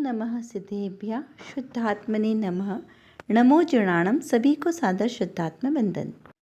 नमः सिद्धेभ्यः शुद्धात्मने नमः। नमो जुणाणम। सभी को सादर शुद्धात्म वंदन।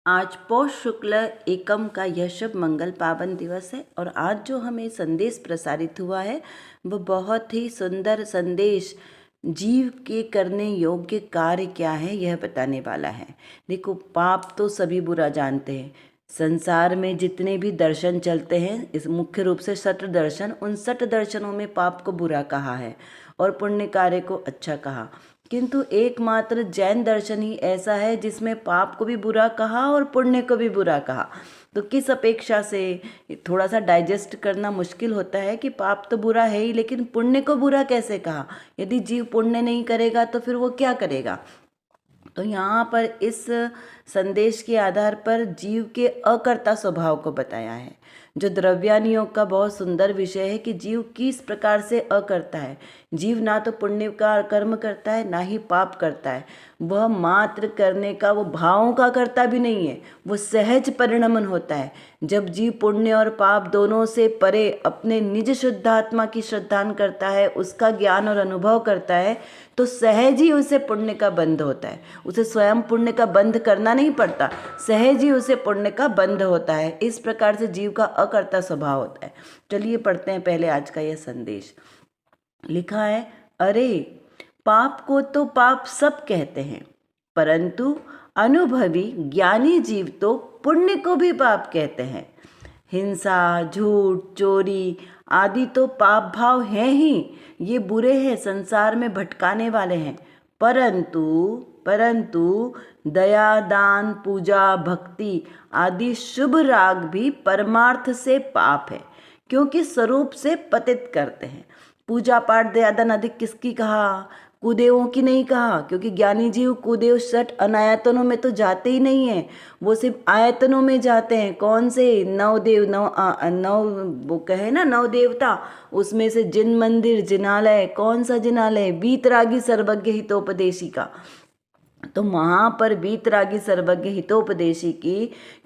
आज पौष शुक्ल एकम का यह शुभ मंगल पावन दिवस है और आज जो हमें संदेश प्रसारित हुआ है वो बहुत ही सुंदर संदेश जीव के करने योग्य कार्य क्या है यह बताने वाला है। देखो, पाप तो सभी बुरा जानते हैं। संसार में जितने भी दर्शन चलते हैं, इस मुख्य रूप से 6 दर्शन, उन 6 दर्शनों में पाप को बुरा कहा है और पुण्य कार्य को अच्छा कहा। किंतु एकमात्र जैन दर्शन ही ऐसा है जिसमें पाप को भी बुरा कहा और पुण्य को भी बुरा कहा। तो किस अपेक्षा से थोड़ा सा डाइजेस्ट करना मुश्किल होता है कि पाप तो बुरा है ही, लेकिन पुण्य को बुरा कैसे कहा। यदि जीव पुण्य नहीं करेगा तो फिर वो क्या करेगा। तो यहाँ पर इस संदेश के आधार पर जीव के अकर्ता स्वभाव को बताया है, जो द्रव्यानि योग का बहुत सुंदर विषय है कि जीव किस प्रकार से अकर्ता है। जीव ना तो पुण्य का कर्म करता है ना ही पाप करता है। वह मात्र करने का, वो भावों का करता भी नहीं है, वो सहज परिणमन होता है। जब जीव पुण्य और पाप दोनों से परे अपने निज शुद्धात्मा की श्रद्धान करता है, उसका ज्ञान और अनुभव करता है, तो सहज ही उसे पुण्य का बंध होता है। उसे स्वयं पुण्य का बंध करना नहीं पड़ता, सहज ही उसे पुण्य का बंध होता है। इस प्रकार से जीव का अकर्ता स्वभाव होता है। चलिए पढ़ते हैं पहले आज का यह संदेश। लिखा है, अरे पाप को तो पाप सब कहते हैं, परंतु अनुभवी ज्ञानी जीव तो पुण्य को भी पाप कहते हैं। हिंसा, झूठ, चोरी आदि तो पाप भाव हैं ही, ये बुरे हैं, संसार में भटकाने वाले हैं। परंतु दया, दान, पूजा, भक्ति आदि शुभ राग भी परमार्थ से पाप है, क्योंकि स्वरूप से पतित करते हैं। पूजा पाठ दया दान अधिक किसकी कहा? कुदेवों की नहीं कहा, क्योंकि ज्ञानी जीव कुदेव 6 अनायतनों में तो जाते ही नहीं है, वो सिर्फ आयतनों में जाते हैं। कौन से? 9 देव, 9 वो कहे ना 9 देवता, उसमें से जिन मंदिर, जिनालय। कौन सा जिनालय? वीतरागी सर्वज्ञ हितोपदेशी का। तो वहाँ पर वीतरागी सर्वज्ञ हितोपदेशी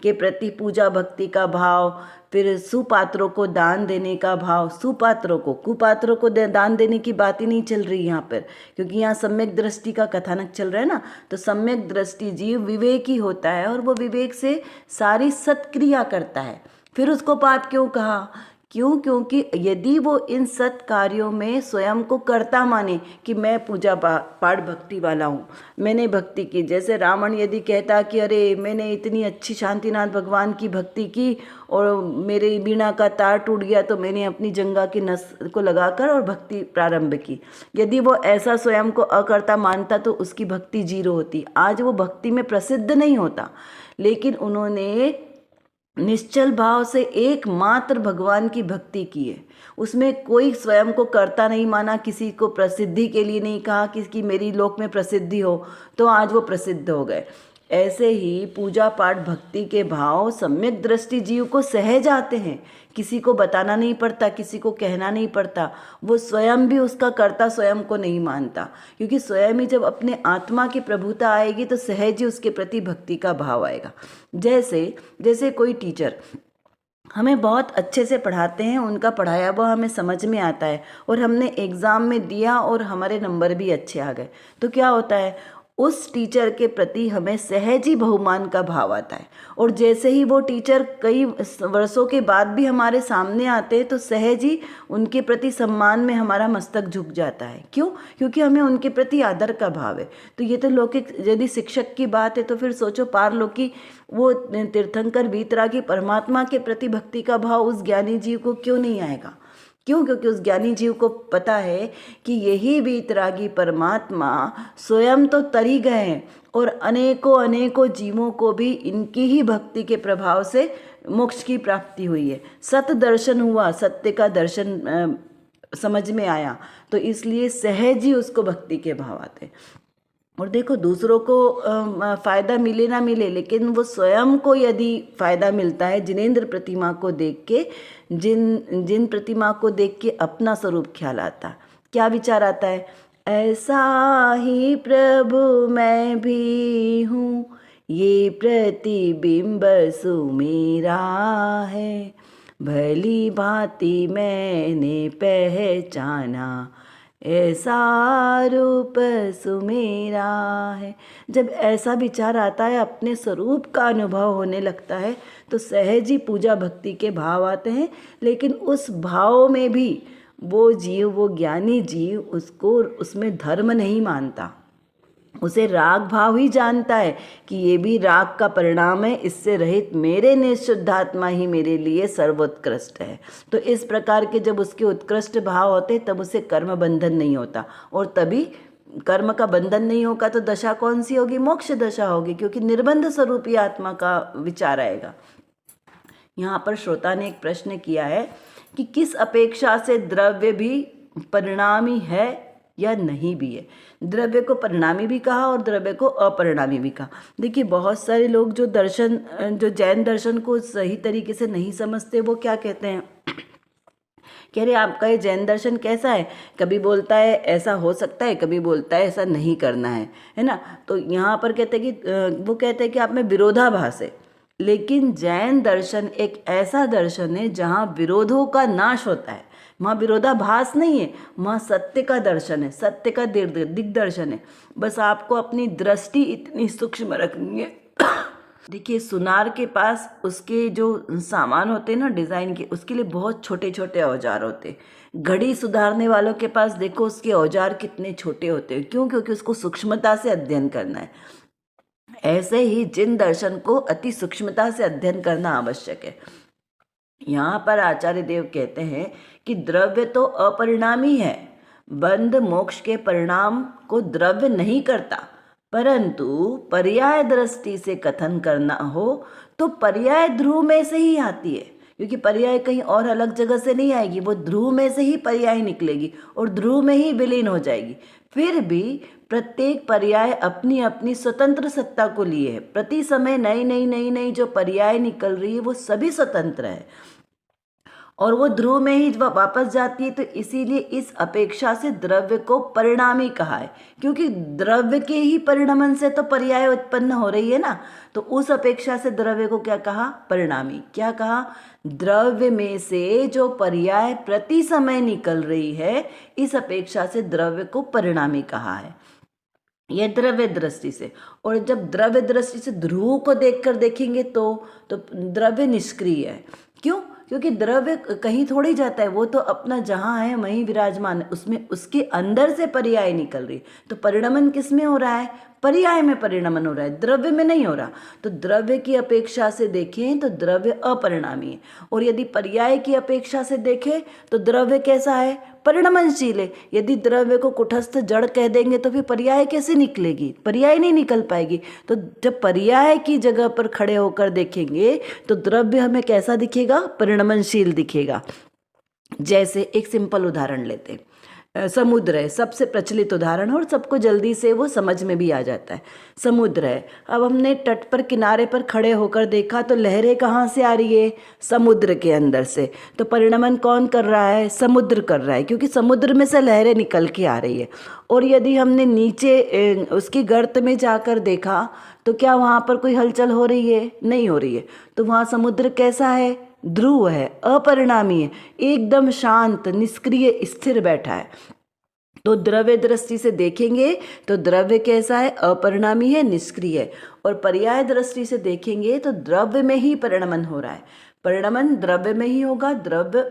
के प्रति पूजा भक्ति का भाव, फिर सुपात्रों को दान देने का भाव। सुपात्रों को, कुपात्रों को दान देने की बात ही नहीं चल रही यहाँ पर, क्योंकि यहाँ सम्यक दृष्टि का कथानक चल रहा है ना। तो सम्यक दृष्टि जीव विवेकी होता है और वो विवेक से सारी सत्क्रिया करता है। फिर उसको पाप क्यों कहा? क्योंकि यदि वो इन सत् कार्यों में स्वयं को कर्ता माने कि मैं पूजा पाठ भक्ति वाला हूँ, मैंने भक्ति की। जैसे रावण यदि कहता कि अरे मैंने इतनी अच्छी शांतिनाथ भगवान की भक्ति की और मेरे वीणा का तार टूट गया तो मैंने अपनी जंगा की नस को लगाकर और भक्ति प्रारंभ की। यदि वो ऐसा स्वयं को अकर्ता मानता तो उसकी भक्ति जीरो होती। आज वो भक्ति में प्रसिद्ध नहीं होता, लेकिन उन्होंने निश्चल भाव से एकमात्र भगवान की भक्ति की है। उसमें कोई स्वयं को कर्ता नहीं माना, किसी को प्रसिद्धि के लिए नहीं कहा कि मेरी लोक में प्रसिद्धि हो, तो आज वो प्रसिद्ध हो गए। ऐसे ही पूजा पाठ भक्ति के भाव सम्यक दृष्टि जीव को सहज आते हैं, किसी को बताना नहीं पड़ता, किसी को कहना नहीं पड़ता। वो स्वयं भी उसका कर्ता स्वयं को नहीं मानता, क्योंकि स्वयं ही जब अपने आत्मा की प्रभुता आएगी तो सहज ही उसके प्रति भक्ति का भाव आएगा। जैसे कोई टीचर हमें बहुत अच्छे से पढ़ाते हैं, उनका पढ़ाया हुआ हमें समझ में आता है और हमने एग्ज़ाम में दिया और हमारे नंबर भी अच्छे आ गए, तो क्या होता है? उस टीचर के प्रति हमें सहज ही बहुमान का भाव आता है। और जैसे ही वो टीचर कई वर्षों के बाद भी हमारे सामने आते हैं तो सहज ही उनके प्रति सम्मान में हमारा मस्तक झुक जाता है। क्यों? क्योंकि हमें उनके प्रति आदर का भाव है। तो ये तो लौकिक यदि शिक्षक की बात है, तो फिर सोचो पारलौकिक वो तीर्थंकर वीतरागी परमात्मा के प्रति भक्ति का भाव उस ज्ञानी जीव को क्यों नहीं आएगा? क्यों? क्योंकि उस ज्ञानी जीव को पता है कि यही वीतरागी परमात्मा स्वयं तो तरी गए हैं और अनेकों जीवों को भी इनकी ही भक्ति के प्रभाव से मोक्ष की प्राप्ति हुई है। सत दर्शन हुआ, सत्य का दर्शन समझ में आया, तो इसलिए सहज ही उसको भक्ति के भाव आते। और देखो, दूसरों को फ़ायदा मिले ना मिले, लेकिन वो स्वयं को यदि फ़ायदा मिलता है जिनेंद्र प्रतिमा को देख के, जिन प्रतिमा को देख के अपना स्वरूप ख्याल आता, क्या विचार आता है? ऐसा ही प्रभु मैं भी हूँ, ये प्रतिबिंब सुमेरा है, भली भांति मैंने पहचाना, ऐसा रूप सुमेरा है। जब ऐसा विचार आता है, अपने स्वरूप का अनुभव होने लगता है, तो सहज ही पूजा भक्ति के भाव आते हैं। लेकिन उस भाव में भी वो जीव, वो ज्ञानी जीव, उसमें धर्म नहीं मानता, उसे राग भाव ही जानता है कि ये भी राग का परिणाम है, इससे रहित मेरे निःशुद्धात्मा ही मेरे लिए सर्वोत्कृष्ट है। तो इस प्रकार के जब उसके उत्कृष्ट भाव होते, तब उसे कर्म बंधन नहीं होता, और तभी कर्म का बंधन नहीं होगा तो दशा कौन सी होगी? मोक्ष दशा होगी, क्योंकि निर्बंध स्वरूपी आत्मा का विचार आएगा। यहाँ पर श्रोता ने एक प्रश्न किया है कि किस अपेक्षा से द्रव्य भी परिणामी है या नहीं भी है। द्रव्य को परिणामी भी कहा और द्रव्य को अपरिणामी भी कहा। देखिए, बहुत सारे लोग जो जैन दर्शन को सही तरीके से नहीं समझते, वो क्या कहते हैं, कह रहे आपका ये जैन दर्शन कैसा है, कभी बोलता है ऐसा हो सकता है, कभी बोलता है ऐसा नहीं करना है ना। तो यहाँ पर कहते हैं कि वो कहते हैं कि आप में विरोधाभास है। लेकिन जैन दर्शन एक ऐसा दर्शन है जहाँ विरोधों का नाश होता है, वहाँ विरोधाभास नहीं है, वहाँ सत्य का दर्शन है, सत्य का दिग्दर्शन है। बस आपको अपनी दृष्टि इतनी सूक्ष्म रखनी है। देखिए, सुनार के पास उसके जो सामान होते हैं ना डिज़ाइन के, उसके लिए बहुत छोटे छोटे औजार होते हैं। घड़ी सुधारने वालों के पास देखो उसके औजार कितने छोटे होते हैं, क्यों? क्योंकि उसको सूक्ष्मता से अध्ययन करना है। ऐसे ही जिन दर्शन को अति सूक्ष्मता से अध्ययन करना आवश्यक है। यहाँ पर आचार्य देव कहते हैं कि द्रव्य तो अपरिणामी है, बंध मोक्ष के परिणाम को द्रव्य नहीं करता, परंतु पर्याय दृष्टि से कथन करना हो तो पर्याय ध्रुव में से ही आती है, क्योंकि पर्याय कहीं और अलग जगह से नहीं आएगी, वो ध्रुव में से ही पर्याय निकलेगी और ध्रुव में ही विलीन हो जाएगी। फिर भी प्रत्येक पर्याय अपनी अपनी स्वतंत्र सत्ता को लिए है। प्रति समय नई नई नई नई जो पर्याय निकल रही है वो सभी स्वतंत्र है और वो ध्रुव में ही वापस जाती है। तो इसीलिए इस अपेक्षा से द्रव्य को परिणामी कहा है, क्योंकि द्रव्य के ही परिणमन से तो पर्याय उत्पन्न हो रही है ना। तो उस अपेक्षा से द्रव्य को क्या कहा? परिणामी। क्या कहा? द्रव्य में से जो पर्याय प्रति समय निकल रही है, इस अपेक्षा से द्रव्य को परिणामी कहा है, यह द्रव्य दृष्टि से। और जब द्रव्य दृष्टि से ध्रुव को देखकर देखेंगे तो द्रव्य निष्क्रिय है। क्यों? क्योंकि द्रव्य कहीं थोड़ी जाता है, वो तो अपना जहाँ है वहीं विराजमान है, उसमें उसके अंदर से पर्याय निकल रही है। तो परिणमन किस में हो रहा है? पर्याय में परिणमन हो रहा है, द्रव्य में नहीं हो रहा। तो द्रव्य की अपेक्षा से देखें तो द्रव्य अपरिणामी है, और यदि पर्याय की अपेक्षा से देखें तो द्रव्य कैसा है? परिणमनशील है। यदि द्रव्य को कुटस्थ जड़ कह देंगे तो फिर पर्याय कैसे निकलेगी? पर्याय नहीं निकल पाएगी। तो जब पर्याय की जगह पर खड़े होकर देखेंगे तो द्रव्य हमें कैसा दिखेगा? परिणमनशील दिखेगा। जैसे एक सिंपल उदाहरण लेते हैं, समुद्र है, सबसे प्रचलित उदाहरण और सबको जल्दी से वो समझ में भी आ जाता है। समुद्र है, अब हमने तट पर किनारे पर खड़े होकर देखा तो लहरें कहाँ से आ रही है? समुद्र के अंदर से। तो परिणमन कौन कर रहा है? समुद्र कर रहा है, क्योंकि समुद्र में से लहरें निकल के आ रही है। और यदि हमने नीचे उसकी गर्त में जाकर देखा तो क्या वहाँ पर कोई हलचल हो रही है? नहीं हो रही है। तो वहाँ समुद्र कैसा है? ध्रुव है, अपरिणामी है, एकदम शांत, निष्क्रिय, स्थिर बैठा है। तो द्रव्य दृष्टि से देखेंगे तो द्रव्य कैसा है? अपरिणामी है, निष्क्रिय है। और पर्याय दृष्टि से देखेंगे तो द्रव्य में ही परिणमन हो रहा है, परिणमन द्रव्य में ही होगा। द्रव्य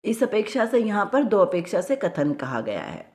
इस अपेक्षा से यहाँ पर दो अपेक्षा से कथन कहा गया है।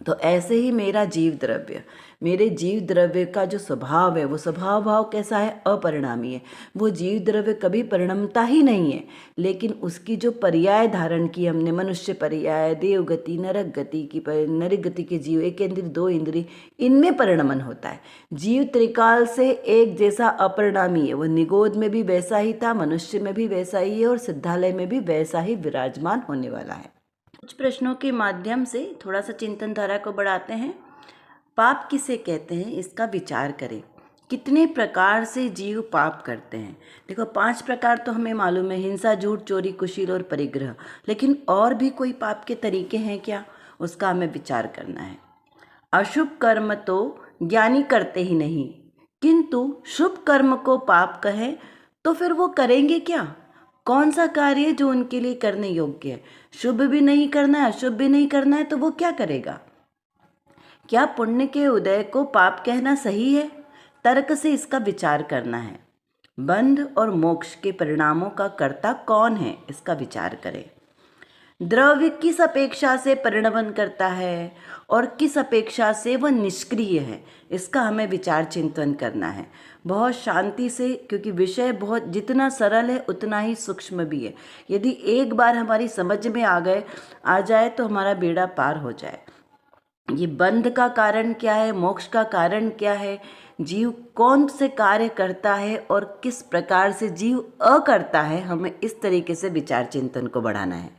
तो ऐसे ही मेरा जीव द्रव्य, मेरे जीव द्रव्य का जो स्वभाव है वो स्वभाव भाव कैसा है? अपरिणामी है। वो जीव द्रव्य कभी परिणमता ही नहीं है, लेकिन उसकी जो पर्याय धारण की हमने, मनुष्य पर्याय, देव गति, नरक गति की, नरक गति के जीव, एक इंद्रिय दो इंद्रिय, इनमें परिणमन होता है। जीव त्रिकाल से एक जैसा अपरिणामी है, वो निगोद में भी वैसा ही था, मनुष्य में भी वैसा ही है और सिद्धालय में भी वैसा ही विराजमान होने वाला है। कुछ प्रश्नों के माध्यम से थोड़ा सा चिंतन धारा को बढ़ाते हैं। पाप किसे कहते हैं, इसका विचार करें। कितने प्रकार से जीव पाप करते हैं? देखो, 5 प्रकार तो हमें मालूम है, हिंसा, झूठ, चोरी, कुशील और परिग्रह। लेकिन और भी कोई पाप के तरीके हैं क्या? उसका हमें विचार करना है। अशुभ कर्म तो ज्ञानी करते ही नहीं, किंतु शुभ कर्म को पाप कहें तो फिर वो करेंगे क्या? कौन सा कार्य है जो उनके लिए करने योग्य है। शुभ भी नहीं करना है, अशुभ भी नहीं करना है, तो वो क्या करेगा। क्या पुण्य के उदय को पाप कहना सही है। तर्क से इसका विचार करना है। बंध और मोक्ष के परिणामों का कर्ता कौन है, इसका विचार करें। द्रव्य किस अपेक्षा से परिणमन करता है और किस अपेक्षा से वह निष्क्रिय है, इसका हमें विचार चिंतन करना है बहुत शांति से, क्योंकि विषय बहुत जितना सरल है उतना ही सूक्ष्म भी है। यदि एक बार हमारी समझ में आ जाए तो हमारा बेड़ा पार हो जाए। ये बंध का कारण क्या है, मोक्ष का कारण क्या है, जीव कौन से कार्य करता है और किस प्रकार से जीव अकर्ता है, हमें इस तरीके से विचार चिंतन को बढ़ाना है।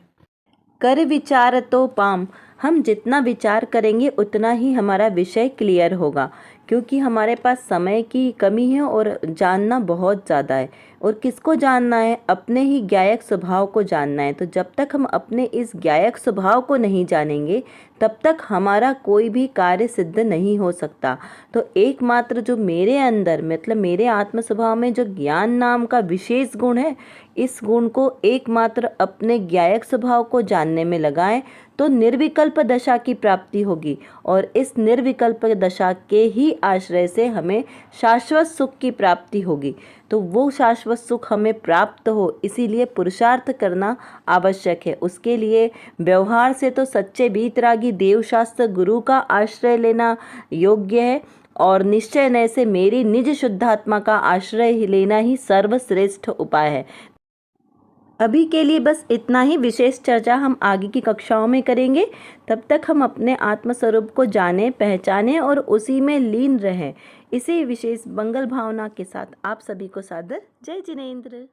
कर विचार तो पाम, हम जितना विचार करेंगे उतना ही हमारा विषय क्लियर होगा, क्योंकि हमारे पास समय की कमी है और जानना बहुत ज़्यादा है। और किसको जानना है, अपने ही ज्ञायक स्वभाव को जानना है। तो जब तक हम अपने इस ज्ञायक स्वभाव को नहीं जानेंगे तब तक हमारा कोई भी कार्य सिद्ध नहीं हो सकता। तो एकमात्र जो मेरे अंदर मतलब मेरे आत्म स्वभाव में जो ज्ञान नाम का विशेष गुण है, इस गुण को एकमात्र अपने ज्ञायक स्वभाव को जानने में लगाएं तो निर्विकल्प दशा की प्राप्ति होगी। और इस निर्विकल्प दशा के ही आश्रय से हमें शाश्वत सुख की प्राप्ति होगी। तो वो शाश्वत सुख हमें प्राप्त हो, इसीलिए पुरुषार्थ करना आवश्यक है। उसके लिए व्यवहार से तो सच्चे वीतरागी देवशास्त्र गुरु का आश्रय लेना योग्य है, और निश्चय नय से मेरी निज शुद्धात्मा का आश्रय लेना ही सर्वश्रेष्ठ उपाय है। अभी के लिए बस इतना ही। विशेष चर्चा हम आगे की कक्षाओं में करेंगे। तब तक हम अपने आत्मस्वरूप को जानें, पहचानें और उसी में लीन रहें। इसी विशेष मंगल भावना के साथ आप सभी को सादर जय जिनेंद्र।